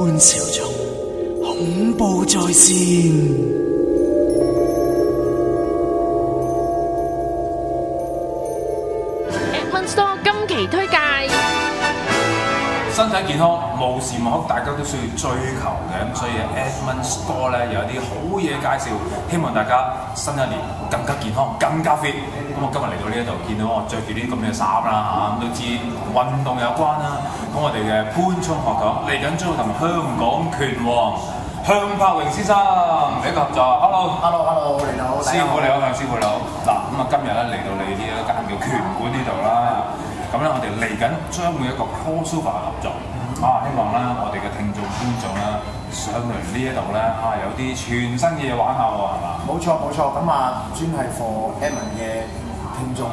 潘少聰，恐怖在線。Edmund Store 今期推介。身體健康無時無刻大家都需要追求嘅，咁所以 Edmund Store 咧有啲好嘢介紹，希望大家新一年更加健康、更加 fit。咁我今日嚟到呢一度，見到我着住啲咁嘅衫啦嚇，咁都知運動有關啦。咁我哋嘅潘聰學堂嚟緊將會同香港拳王向柏榮先生一個合作。Hello， 你好，師傅你好，向師傅你好。嗱，咁啊今日咧嚟到你呢一間叫拳館呢度啦。咁咧，我哋嚟緊將會一個 crossover 嘅合作，希望咧我哋嘅聽眾觀眾咧上嚟呢一度咧有啲全新嘅嘢玩下喎，係嘛？冇錯，咁啊專係 for Edmund 嘅聽眾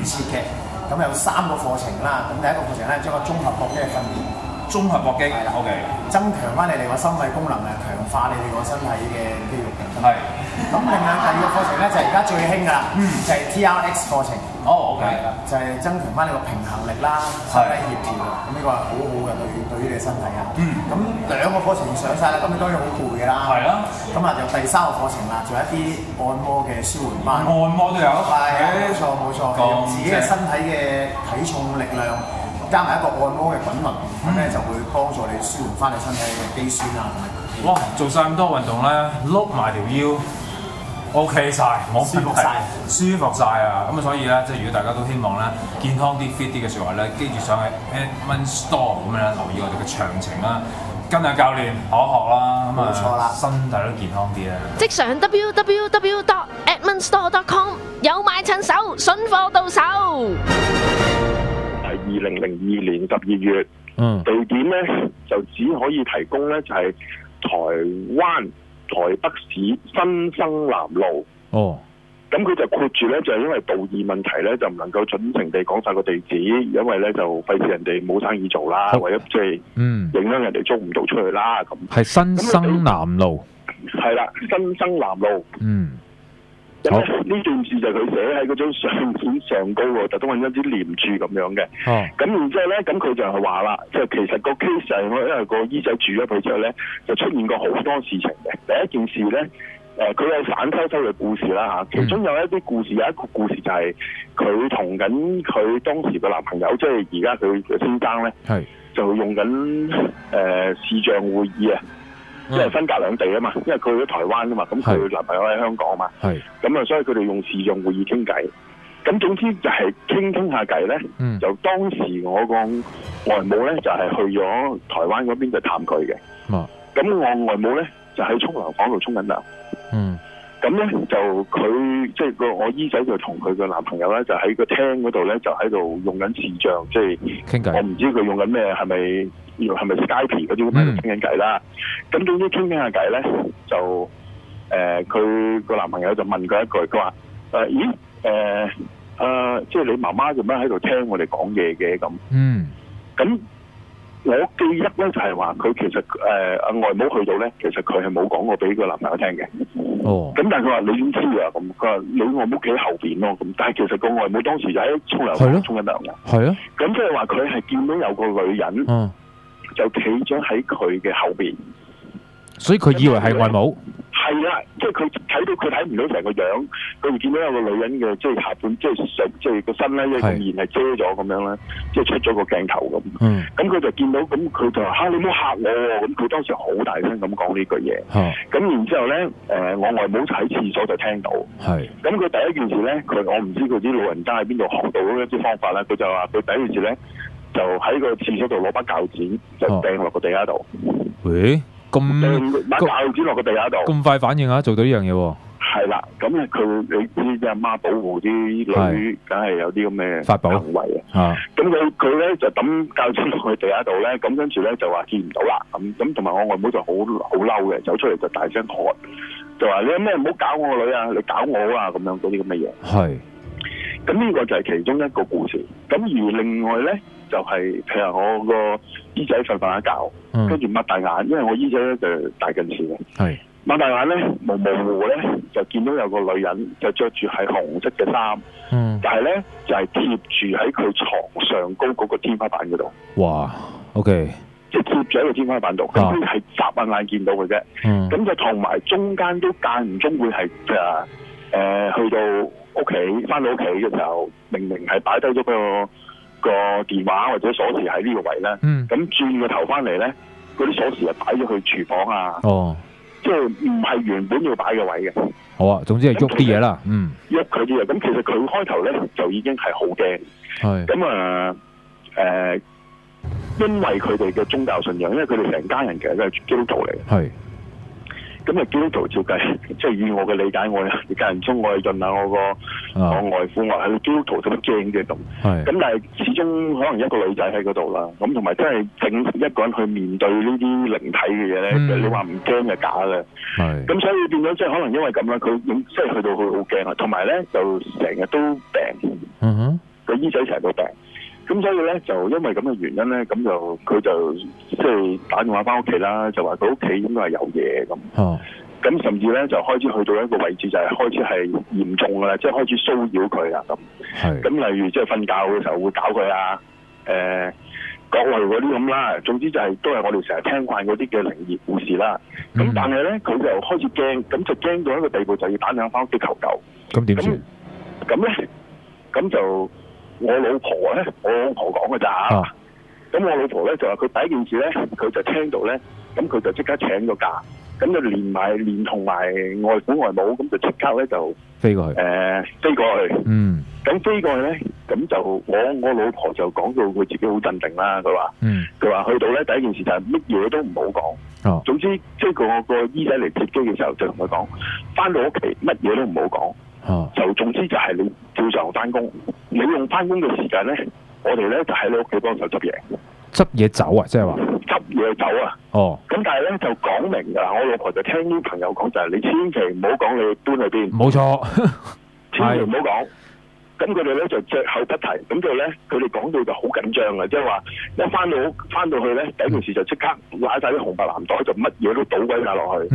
設嘅，咁有3個課程啦。咁第一個課程咧將個綜合搏擊嘅訓練，綜合搏擊係啦 ，OK， 增強翻你哋個心肺功能啊，強化你哋個身體嘅肌肉嘅。係。咁另外第二個課程咧就係而家最興㗎啦，就係 TRX 課程。OK，就係增強翻你個平衡力啦，身體協調啊，咁呢個係好好嘅對於你身體啊。咁2個課程上晒啦，咁你當然好攰㗎啦。係啦。咁啊，就第3個課程啦，做一啲按摩嘅舒緩班。按摩都有。係，冇錯，用自己嘅身體嘅體重力量，加埋一個按摩嘅滾輪，咁咧就會幫助你舒緩翻你身體嘅肌酸啊，同埋。哇！做晒咁多運動咧，碌埋條腰。OK 晒，冇舒服晒，舒服晒啊！咁啊，所以咧，即係如果大家都希望咧健康啲、fit 啲嘅説話咧，記住上去 Edmund Store 咁樣咧，留意我哋嘅詳情啦，跟下教練學一學啦，咁啊，冇錯啦，身體都健康啲啊！即上 www.edmundstore.com 有買趁手，筍貨到手。係2002年12月，地點咧就只可以提供咧就係台灣台北市新生南路。咁佢就括住咧，就係因為道義問題咧，就唔能夠準程地講晒個地址，因為咧就費事人哋冇生意做啦，或者即係影響人哋租唔到出去啦咁。係新生南路。係啦，新生南路。咁呢件事就佢寫喺嗰張相片上高喎，特登揾一啲廉署咁樣嘅。咁然之後咧，咁佢就係話啦，即係其實個 case 係因為個姨仔住咗佢之後咧，就出現過好多事情嘅。第一件事咧，佢有反偷偷嘅故事啦嚇，其中有一啲故事，有一個故事就係佢同緊佢當時嘅男朋友，即係而家佢嘅先生咧，就用緊視像會議啊。即係分隔兩地啊嘛，因為佢去咗台灣啊嘛，咁佢男朋友喺香港啊嘛，咁啊，所以佢哋用視像會議傾偈。咁總之就係傾下偈咧，就當時我個外母咧就係去咗台灣嗰邊就探佢嘅。咁我外母咧就喺沖涼房度沖緊涼。咁咧就佢即係我姨仔就同佢個男朋友咧就喺個廳嗰度咧就喺度用緊視像，即係傾偈。我唔知佢用緊咩，係咪 Skype 嗰啲咁喺度傾緊偈啦。咁總之傾下偈咧，就佢個男朋友就問佢一句，佢話即係你媽媽做咩喺度聽我哋講嘢嘅咁？咁我記憶咧就係話佢其實阿外母去到咧，其實佢係冇講過俾個男朋友聽嘅。咁但係佢話你點知啊？咁佢話你外母企喺後邊咯。咁但係其實個外母當時就喺沖涼房沖緊涼嘅。咁即係話佢係見到有個女人就企咗喺佢嘅後邊。所以佢以為係外母。係啦，即係佢睇唔到成個樣，佢就見到有個女人嘅，即係下半，即係個身咧，一個面係遮咗咁樣咧，即係出咗個鏡頭咁。咁佢就見到，咁佢就話：你唔好嚇我喎！咁佢當時好大聲咁講呢句嘢。咁然之後咧，我外母就喺廁所就聽到。咁佢第一件事咧，我唔知佢啲老人家喺邊度學到一啲方法咧，佢就話佢第一件事咧，就喺個廁所度攞把鉸剪，就掟落個地下度。咁把鉸剪落個地下度，咁快反應啊！做到呢樣嘢喎。係啦，咁咧你知阿媽保護啲女，梗係有啲咁嘅行為啊。咁佢咧就抌鉸剪落去地下度咧，咁跟住咧就話見唔到啦。咁同埋我外母就好嬲嘅，走出嚟就大聲喝，就話你有咩唔好搞我個女啊！你搞我啊！咁樣嗰啲咁嘅嘢。咁呢個就係其中一個故事。咁而另外咧，就係譬如我個姨仔瞓一覺，跟住擘大眼，因為我姨仔咧就大近視嘅，擘大眼咧模糊咧就見到有個女人就着住係紅色嘅衫，但係咧就係貼住喺佢床上高嗰個天花板嗰度。哇 ，OK。即係貼咗喺個天花板度，咁佢係霎眼見到嘅啫。咁就同埋中間都間唔中會係去到屋企，翻到屋企嘅時候，明明係擺低咗個電話或者鎖匙喺呢個位咧，咁轉個頭翻嚟咧，嗰啲鎖匙係擺咗去廚房啊。即係唔係原本要擺嘅位嘅。好啊，總之係喐啲嘢啦。喐佢啲嘢，咁其實佢開頭咧就已經係好驚。咁因為佢哋嘅宗教信仰，因為佢哋成家人其實都係基督徒嚟嘅。咁基督徒照計，即係以我嘅理解，我間唔中我係潤下我外父，我係基督徒咁驚嘅咁。咁但係始終可能一個女仔喺嗰度啦，咁同埋真係整一個人去面對呢啲靈體嘅嘢咧，你話唔驚係假嘅。咁所以變咗即係可能因為咁啦，佢即係去到佢好驚啊，同埋咧就成日都病。個姨仔成日都病。咁所以咧就因為咁嘅原因咧，咁就佢就即係打電話翻屋企啦，就話佢屋企應該係有嘢咁。咁甚至咧就開始去到一個位置，就係開始係嚴重噶啦，即係開始騷擾佢啦咁。咁例如即係瞓覺嘅時候會搞佢啊，各類嗰啲咁啦。總之就係都係我哋成日聽慣嗰啲嘅靈異故事啦。咁但係咧佢就開始驚，咁就驚到一個地步，就要打電話翻屋企求救。咁點算？咁咧，咁就。我老婆咧，我老婆講嘅咋。咁我老婆咧就話佢第一件事咧，佢就聽到咧，咁佢就即刻請咗假，咁就連同埋外父外母，咁就即刻咧就飛過去。飛過去。咁飛過去咧，咁就我老婆就講到佢自己好鎮定啦。佢話去到咧第一件事就係乜嘢都唔好講。總之即係個姨仔嚟接機嘅時候，就同佢講，翻到屋企乜嘢都唔好講。就總之就係你照常翻工，你用翻工嘅時間咧，我哋咧就喺你屋企幫手執嘢。執嘢走啊，即係話執嘢走啊。咁但係咧就講明㗎，我老婆就聽啲朋友講就係你千祈唔好講你搬去邊。冇錯，千祈唔好講。咁佢哋咧就隻口不提，咁之後咧佢哋講到就好緊張啊，即係話一翻到去咧，第一件事就即刻拉晒啲紅白藍袋，就乜嘢都倒鬼晒落去。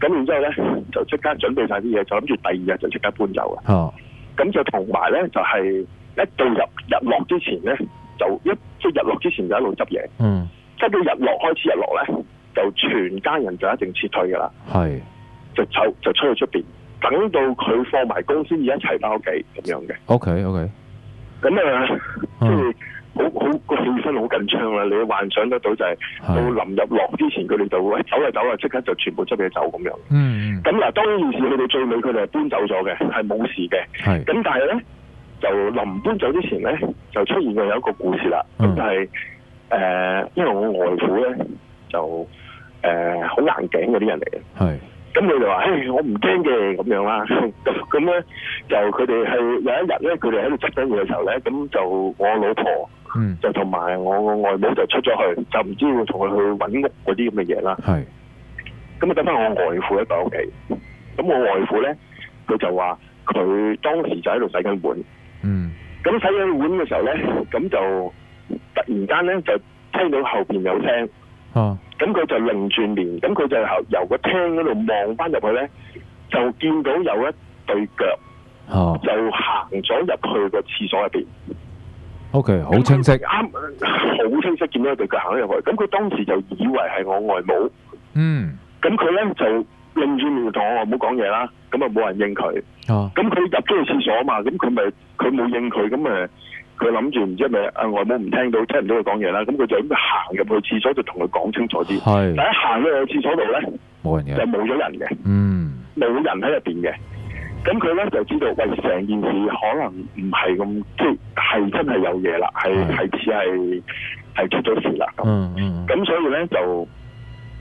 咁然之後咧就即刻準備晒啲嘢，就諗住第二日就即刻搬走啊。咁就同埋咧就係一到日落之前咧，即係日落之前就一路執嘢。執到日落開始日落咧，就全家人就一定撤退㗎啦。就出去出邊，等到佢放埋工先至一齊翻屋企咁樣嘅。OK。咁即係好個氣氛好緊張啦！你幻想得到就係到臨日落之前，佢哋就會走啦，即刻就全部執嘢走咁樣。咁嗱，當然件事去到最尾，佢哋係搬走咗嘅，係冇事嘅。咁但係咧，就臨搬走之前咧，就出現過有一個故事啦。咁就係因為我外父咧就好硬頸嗰啲人嚟嘅。咁佢就話：我唔驚嘅咁樣啦。咁咧就佢哋係有一日咧，佢哋喺度執緊嘢嘅時候咧，咁就我老婆就同埋我個外母就出咗去，就唔知會同佢去揾屋嗰啲咁嘅嘢啦。咁啊，等翻我外父一個屋企。咁我外父咧，佢就話佢當時就喺度洗緊碗。咁洗緊碗嘅時候咧，咁就突然間咧就聽到後邊有聲。咁佢就擰轉面，咁佢就由個廳嗰度望翻入去咧，就見到有一對腳，就行咗入去個廁所入邊。OK， 好清晰。啱，好清晰見到一對腳行咗入去。咁佢當時就以為係我外母。咁佢咧就擰轉面同我外母講嘢啦。咁啊冇人應佢。咁佢入咗去廁所啊嘛，咁佢冇應佢，咁佢諗住唔知係咪外母唔聽到，聽唔到佢講嘢啦。咁佢就咁行入去廁所，就同佢講清楚啲。但係一行咗去廁所度咧，冇人嘅，就冇咗人嘅。冇人喺入邊嘅。咁佢咧就知道，喂，成件事可能唔係咁，即係真係有嘢啦，係似係出咗事啦。咁所以咧就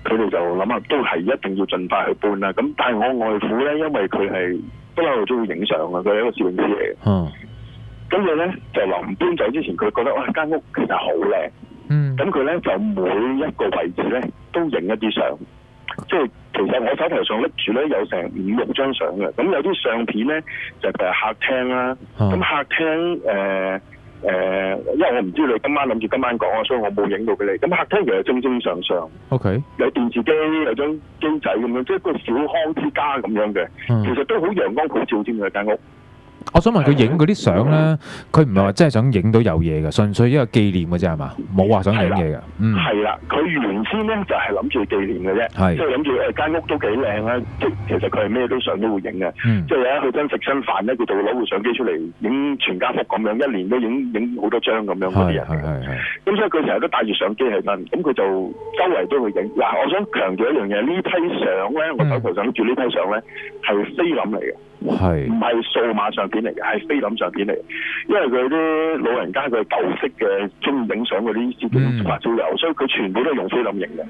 佢哋就諗下，都係一定要盡快去搬啦。咁但係我外父咧，因為佢係不嬲中意影相啊，佢係一個攝影師嚟嘅。咁佢咧就臨搬走之前，佢覺得哇間屋其實好靚。咁佢咧就每一個位置咧都影一啲相。即係其實我手頭上拎住咧有成5-6張相嘅。咁有啲相片咧就係客廳啦。咁客廳因為我唔知你今晚諗住今晚講啊，所以我冇影到俾你。咁客廳其實正正常常。OK。有電視機，有張機仔咁樣，即係個小康之家咁樣嘅。其實都好陽光普照添嘅間屋。我想問佢影嗰啲相咧，佢唔係話真係想影到有嘢嘅，純粹一個紀念嘅啫係嘛？冇話想影嘢嘅。係啦，佢原先咧就係諗住紀念嘅啫，即係諗住間屋都幾靚啦，即係其實佢係咩都相都會影嘅，即係有一去真食親飯咧，佢就會攞部相機出嚟影全家福咁樣，一年都影好多張咁樣嗰啲人。咁所以佢成日都帶住相機喺身，咁佢就周圍都會影。嗱，我想強調一樣嘢，呢批相咧，我手頭上住呢批相咧係菲林嚟嘅。唔係數碼相片嚟嘅，係菲林相片嚟。因為佢啲老人家佢舊式嘅中意影相嗰啲攝影發燒友，所以佢全部都係用菲林影嘅。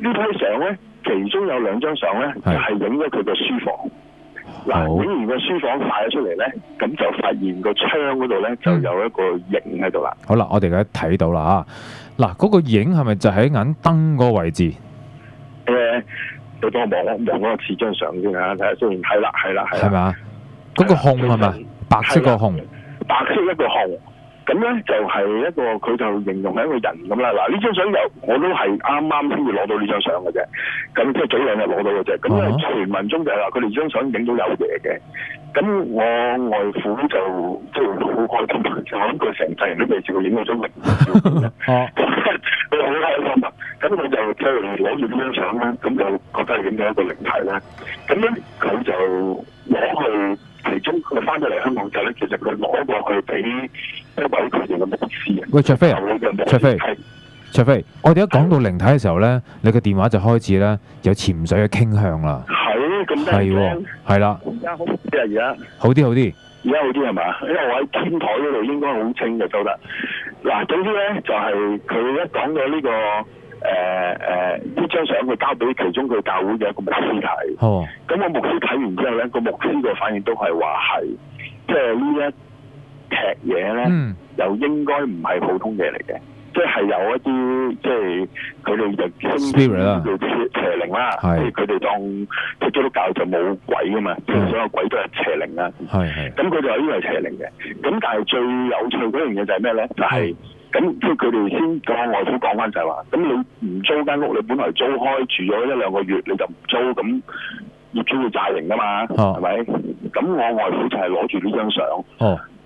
呢批相咧，其中有2張相咧，就係影咗佢嘅書房。嗱，影完個書房曬咗出嚟咧，咁就發現個窗嗰度咧就有一個影喺度啦。好啦，我哋而家睇到啦嚇。嗱，嗰個影係咪就喺眼燈嗰個位置？你幫我望嗰個似張相先啊，睇下先。係啦。係咪？嗰個控係咪？白色個控。白色一個控，咁咧就係一個佢就形容係一個人咁啦。嗱，呢張相我都係啱先至攞到呢張相嘅啫。咁即係早2日攞到嘅啫。咁因為傳聞中就係話佢哋張相影到有嘢嘅。咁我外父就即係好開心，就我諗佢成世人都未試過影到張靈照片。佢好開心啊！咁佢就即係攞住呢張相咧，咁就覺得係影到一個靈體啦。咁咧佢就攞去其中佢翻咗嚟香港之後咧，其實佢攞過去俾一位佢哋嘅牧師啊。喂，卓飛，我哋一講到靈體嘅時候咧，你嘅電話就開始咧有潛水嘅傾向啦。咁得意嘅，係啦。而家好啲啊！而家好啲。而家好啲係嘛？因為我喺天台嗰度應該好清嘅收得。嗱，總之咧就係佢一講到呢個呢張相，佢交俾其中佢教會嘅一個牧師睇。咁個牧師睇完之後咧，個牧師嘅反應都係話係，即係呢一劈嘢咧，又應該唔係普通嘢嚟嘅。即係有一啲，即係佢哋就稱叫邪靈啦，即係佢哋當即係基督教就冇鬼噶嘛，即係所有鬼都係邪靈啦。咁佢就話呢個係邪靈嘅。咁但係最有趣嗰樣嘢就係咩咧？就係咁，即係佢哋先講外父講翻就係話，咁你唔租間屋，你本來租開住咗1-2個月，你就唔租，咁業主會債零噶嘛，係咪？咁我外父就係攞住呢張相，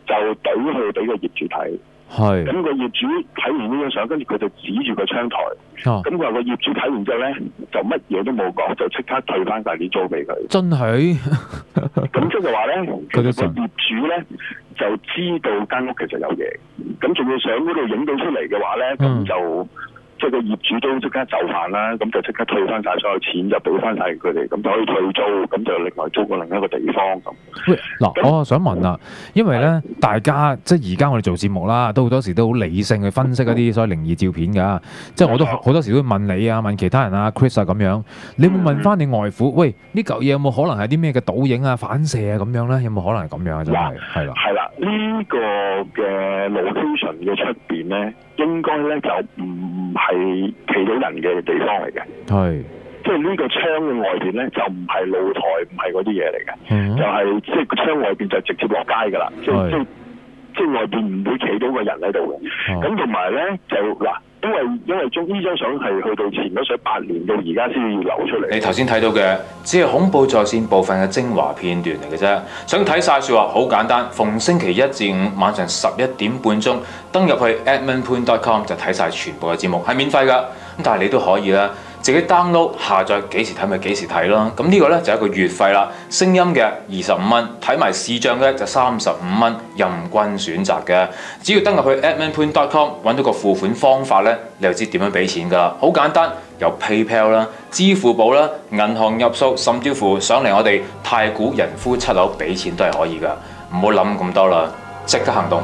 就懟去俾個業主睇。咁個業主睇完呢張相，跟住佢就指住個窗台。咁佢話個業主睇完之後咧，就乜嘢都冇講，就即刻退翻晒啲租俾佢。真係。咁即係話咧，其實個業主咧就知道間屋其實有嘢。咁仲要相嗰度影到出嚟嘅話咧，咁就即係個業主都即刻就範啦。咁就即刻退翻晒所有錢，就俾翻晒佢哋，咁就可以退租，咁就另外租過另一個地方咁。喂，嗱，我想問啦，因為咧，大家即係而家我哋做節目啦，都好多時都好理性去分析一啲所謂靈異照片㗎。即係我都好多時都會問你啊，問其他人啊 ，Chris 啊咁樣，你會問翻你外父，喂，呢嚿嘢有冇可能係啲咩嘅倒影啊、反射啊咁樣咧？有冇可能係咁樣啊？真係係啦。係啦，呢個嘅 location 嘅出邊咧，應該咧就唔係企到人嘅地方嚟嘅。係。即係呢個窗嘅外邊咧，就唔係露台，唔係嗰啲嘢嚟嘅，就係即係個窗外邊就直接落街㗎啦。即係外邊唔會企到個人喺度嘅。咁同埋咧就嗱，因為呢張相係去到前嗰8年到而家先至流出嚟。你頭先睇到嘅只係恐怖在線部分嘅精華片段嚟嘅啫。想睇晒説話好簡單，逢星期1至5晚上11點半鐘登入去 edmundpoon.com 就睇晒全部嘅節目，係免費㗎。咁但係你都可以啦。自己 download 下載，幾時睇咪幾時睇咯。咁呢個呢，就係一個月費啦，聲音嘅25蚊，睇埋視像嘅就35蚊，任君選擇嘅。只要登入去 edmundpoon.com 揾到個付款方法呢，你就知點樣俾錢㗎啦。好簡單，有 PayPal 啦、支付寶啦、銀行入數，甚至乎上嚟我哋太古人夫7樓俾錢都係可以㗎。唔好諗咁多啦，即刻行動！